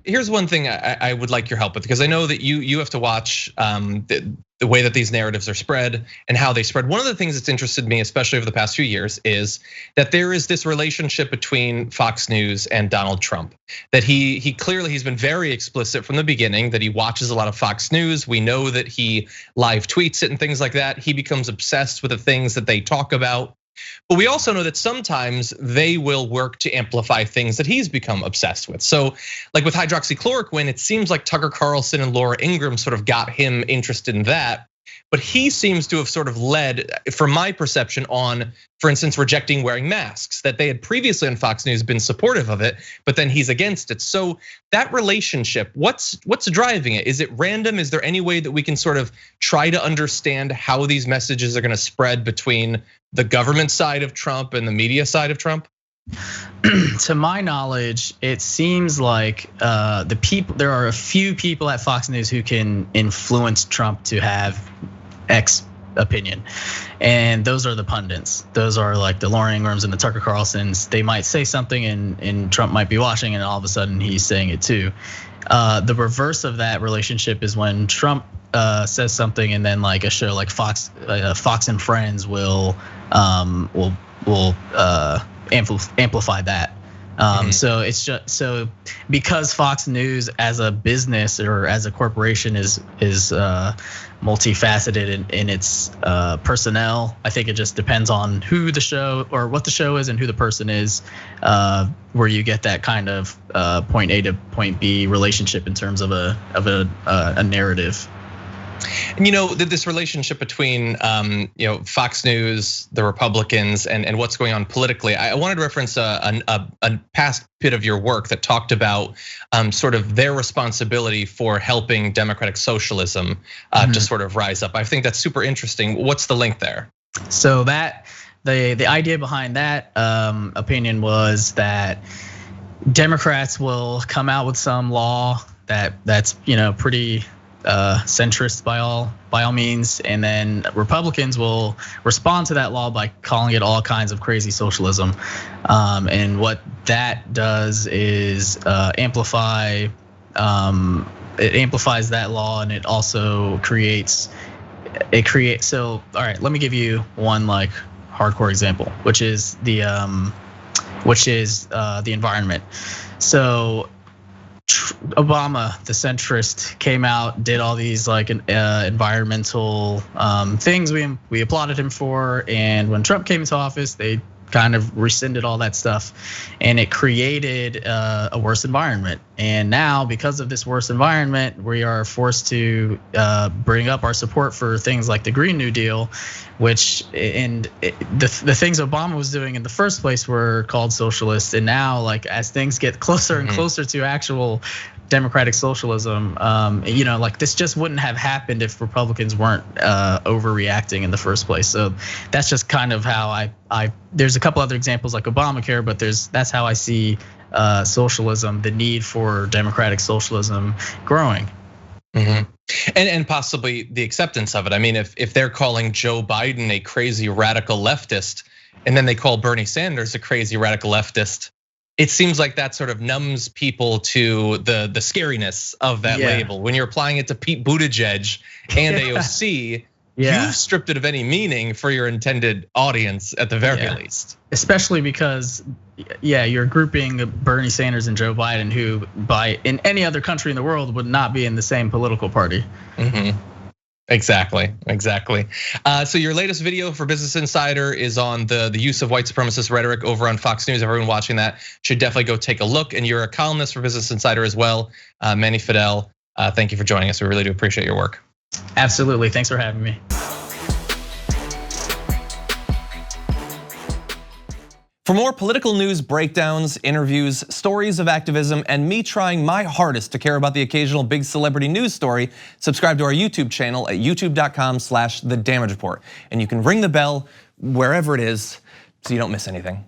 here's one thing I would like your help with, because I know that you have to watch the way that these narratives are spread and how they spread. One of the things that's interested me, especially over the past few years, is that there is this relationship between Fox News and Donald Trump. That he clearly, he's been very explicit from the beginning that he watches a lot of Fox News. We know that he live tweets it and things like that. He becomes obsessed with the things that they talk about. But we also know that sometimes they will work to amplify things that he's become obsessed with. So like with hydroxychloroquine, it seems like Tucker Carlson and Laura Ingraham sort of got him interested in that. But he seems to have sort of led, from my perception, on, for instance, rejecting wearing masks, that they had previously on Fox News been supportive of it, but then he's against it. So that relationship, what's driving it? Is it random? Is there any way that we can sort of try to understand how these messages are gonna spread between the government side of Trump and the media side of Trump? To my knowledge, it seems like there are a few people at Fox News who can influence Trump to have X opinion, and those are the pundits. Those are like the Laura Ingrahams and the Tucker Carlsons. They might say something and Trump might be watching, and all of a sudden he's saying it too. The reverse of that relationship is when Trump says something, and then like a show like Fox and Friends will amplify that. So it's just so because Fox News as a business or as a corporation is multifaceted in its personnel. I think it just depends on who the show or what the show is and who the person is, where you get that kind of point A to point B relationship in terms of a narrative. And this relationship between Fox News, the Republicans, and what's going on politically. I wanted to reference a past bit of your work that talked about sort of their responsibility for helping democratic socialism to sort of rise up. I think that's super interesting. What's the link there? So that the idea behind that opinion was that Democrats will come out with some law that's pretty centrist by all means, and then Republicans will respond to that law by calling it all kinds of crazy socialism. And what that does is amplifies that law, and it also creates. So all right, let me give you one like hardcore example, which is the environment. So Obama, the centrist, came out, did all these like environmental things we applauded him for, and when Trump came into office, they kind of rescinded all that stuff, and it created a worse environment. And now, because of this worse environment, we are forced to bring up our support for things like the Green New Deal, which the things Obama was doing in the first place were called socialist. And now, like as things get closer and closer to actual democratic socialism, like this just wouldn't have happened if Republicans weren't overreacting in the first place. So that's just kind of how there's a couple other examples like Obamacare, but that's how I see socialism, the need for democratic socialism growing. And possibly the acceptance of it. I mean, if they're calling Joe Biden a crazy radical leftist, and then they call Bernie Sanders a crazy radical leftist, it seems like that sort of numbs people to the scariness of that label. When you're applying it to Pete Buttigieg and AOC, you've stripped it of any meaning for your intended audience at the very least. Especially because, you're grouping Bernie Sanders and Joe Biden, who in any other country in the world would not be in the same political party. Exactly. So your latest video for Business Insider is on the use of white supremacist rhetoric over on Fox News. Everyone watching that should definitely go take a look. And you're a columnist for Business Insider as well, Manny Fidel. Thank you for joining us. We really do appreciate your work. Absolutely, thanks for having me. For more political news breakdowns, interviews, stories of activism, and me trying my hardest to care about the occasional big celebrity news story, subscribe to our YouTube channel at youtube.com/thedamagereport. And you can ring the bell wherever it is so you don't miss anything.